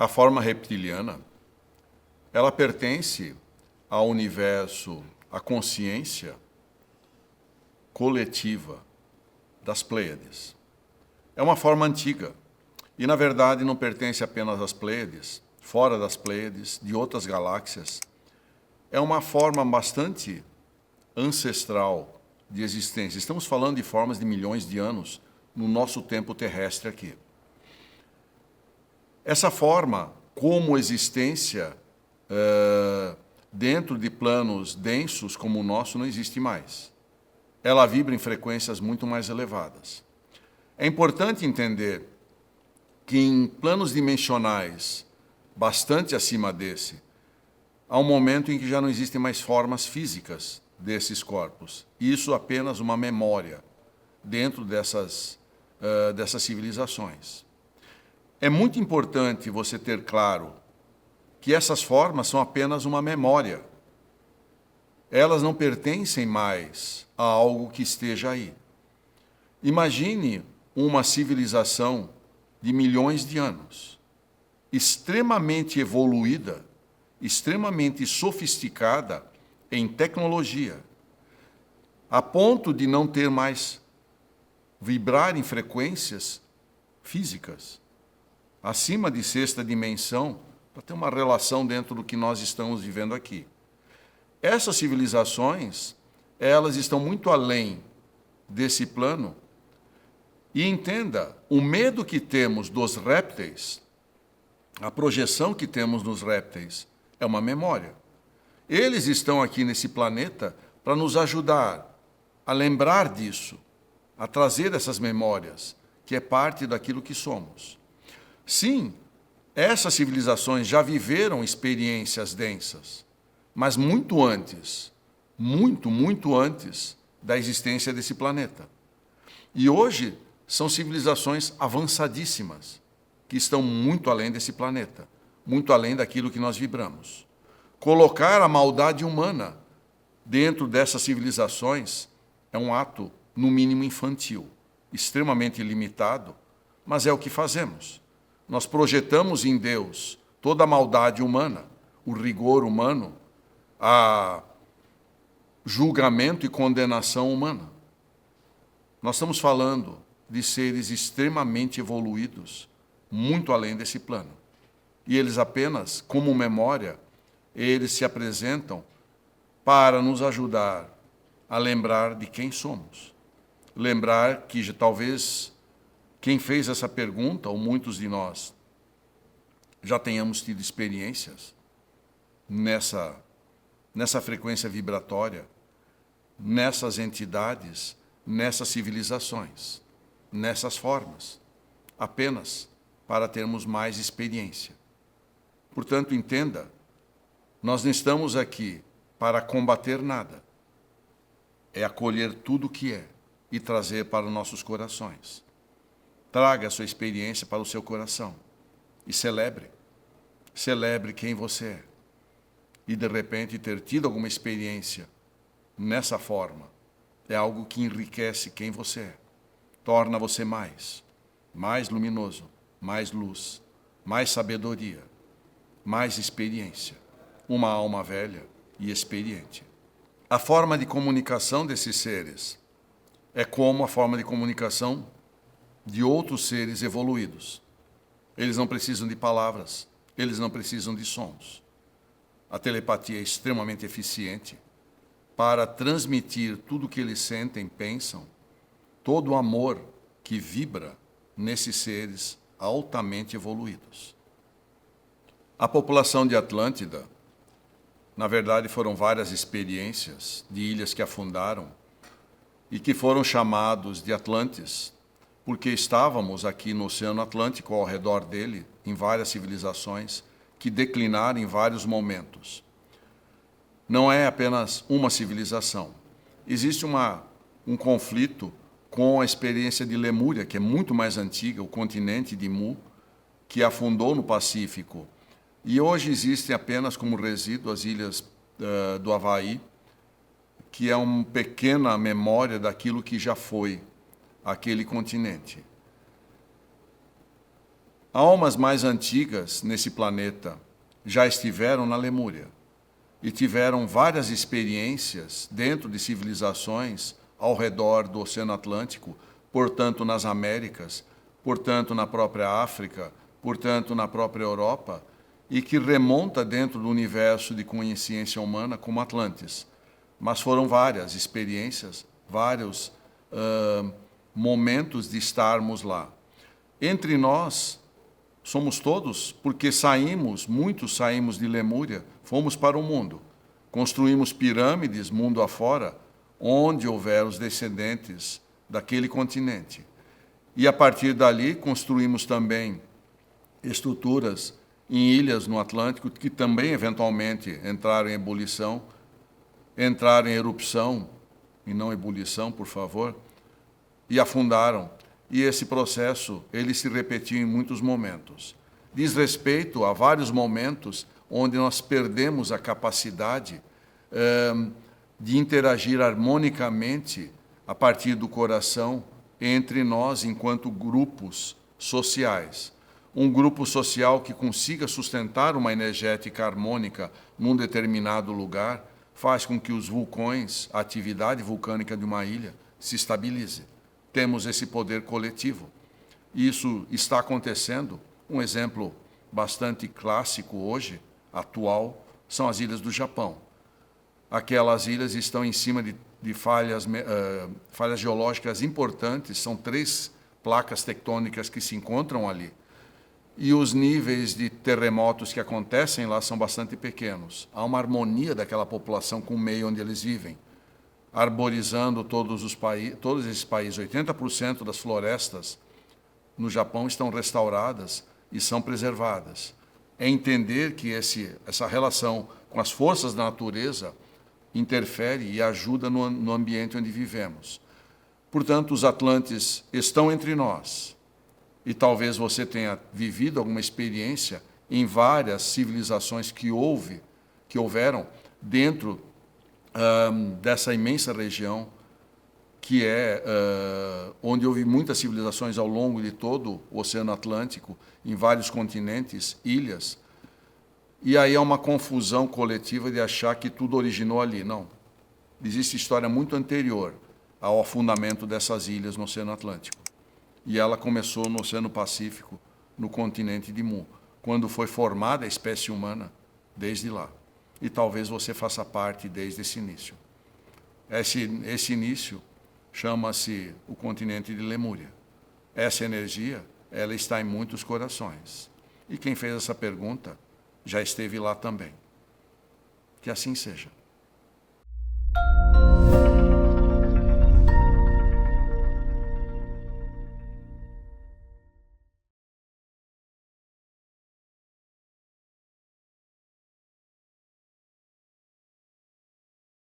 A forma reptiliana, ela pertence ao universo, à consciência coletiva das Pleiades. É uma forma antiga e, na verdade, não pertence apenas às Pleiades, fora das Pleiades, de outras galáxias. É uma forma bastante ancestral de existência. Estamos falando de formas de milhões de anos no nosso tempo terrestre aqui. Essa forma, como existência dentro de planos densos como o nosso, não existe mais. Ela vibra em frequências muito mais elevadas. É importante entender que em planos dimensionais bastante acima desse, há um momento em que já não existem mais formas físicas desses corpos. Isso apenas uma memória dentro dessas civilizações. É muito importante você ter claro que essas formas são apenas uma memória. Elas não pertencem mais a algo que esteja aí. Imagine uma civilização de milhões de anos, extremamente evoluída, extremamente sofisticada em tecnologia, a ponto de não ter mais vibrar em frequências físicas, acima de sexta dimensão, para ter uma relação dentro do que nós estamos vivendo aqui. Essas civilizações, elas estão muito além desse plano. E entenda, o medo que temos dos répteis, a projeção que temos nos répteis, é uma memória. Eles estão aqui nesse planeta para nos ajudar a lembrar disso, a trazer essas memórias, que é parte daquilo que somos. Sim, essas civilizações já viveram experiências densas, mas muito antes, muito antes da existência desse planeta. E hoje são civilizações avançadíssimas, que estão muito além desse planeta, muito além daquilo que nós vibramos. Colocar a maldade humana dentro dessas civilizações é um ato, no mínimo, infantil, extremamente limitado, mas é o que fazemos. Nós projetamos em Deus toda a maldade humana, o rigor humano, a julgamento e condenação humana. Nós estamos falando de seres extremamente evoluídos, muito além desse plano. E eles apenas, como memória, eles se apresentam para nos ajudar a lembrar de quem somos. Lembrar que talvez quem fez essa pergunta, ou muitos de nós, já tenhamos tido experiências nessa frequência vibratória, nessas entidades, nessas civilizações, nessas formas, apenas para termos mais experiência. Portanto, entenda, nós não estamos aqui para combater nada. É acolher tudo o que é e trazer para os nossos corações. Traga a sua experiência para o seu coração e celebre. Celebre quem você é. E, de repente, ter tido alguma experiência nessa forma é algo que enriquece quem você é. Torna você mais luminoso, mais luz, mais sabedoria, mais experiência. Uma alma velha e experiente. A forma de comunicação desses seres é como a forma de comunicação de outros seres evoluídos. Eles não precisam de palavras, eles não precisam de sons. A telepatia é extremamente eficiente para transmitir tudo o que eles sentem, pensam, todo o amor que vibra nesses seres altamente evoluídos. A população de Atlântida, na verdade, foram várias experiências de ilhas que afundaram e que foram chamados de Atlantes, porque estávamos aqui no Oceano Atlântico, ao redor dele, em várias civilizações que declinaram em vários momentos. Não é apenas uma civilização. Existe um conflito com a experiência de Lemúria, que é muito mais antiga, o continente de Mu, que afundou no Pacífico. E hoje existem apenas como resíduo as ilhas do Havaí, que é uma pequena memória daquilo que já foi aquele continente. Almas mais antigas nesse planeta já estiveram na Lemúria e tiveram várias experiências dentro de civilizações ao redor do Oceano Atlântico, portanto nas Américas, portanto na própria África, portanto na própria Europa, e que remonta dentro do universo de consciência humana como Atlantes. Mas foram várias experiências, vários momentos de estarmos lá. Entre nós, somos todos, porque muitos saímos de Lemúria, fomos para o mundo. Construímos pirâmides mundo afora, onde houver os descendentes daquele continente. E a partir dali construímos também estruturas em ilhas no Atlântico, que também eventualmente entraram em ebulição, entraram em erupção, e não ebulição, por favor, e afundaram. E esse processo, ele se repetiu em muitos momentos. Diz respeito a vários momentos onde nós perdemos a capacidade de interagir harmonicamente a partir do coração entre nós enquanto grupos sociais. Um grupo social que consiga sustentar uma energética harmônica num determinado lugar faz com que os vulcões, a atividade vulcânica de uma ilha, se estabilize. Temos esse poder coletivo. Isso está acontecendo. Um exemplo bastante clássico hoje, atual, são as ilhas do Japão. Aquelas ilhas estão em cima de falhas geológicas importantes, são 3 placas tectônicas que se encontram ali. E os níveis de terremotos que acontecem lá são bastante pequenos. Há uma harmonia daquela população com o meio onde eles vivem, arborizando todos esses países. 80% das florestas no Japão estão restauradas e são preservadas. É entender que essa relação com as forças da natureza interfere e ajuda no ambiente onde vivemos. Portanto, os Atlantes estão entre nós. E talvez você tenha vivido alguma experiência em várias civilizações que houveram dentro dessa imensa região, que é onde houve muitas civilizações ao longo de todo o Oceano Atlântico, em vários continentes, ilhas. E aí há uma confusão coletiva de achar que tudo originou ali. Não. Existe história muito anterior ao afundamento dessas ilhas no Oceano Atlântico. E ela começou no Oceano Pacífico, no continente de Mu, quando foi formada a espécie humana desde lá. E talvez você faça parte desde esse início. Esse início chama-se o continente de Lemúria. Essa energia, ela está em muitos corações. E quem fez essa pergunta já esteve lá também. Que assim seja.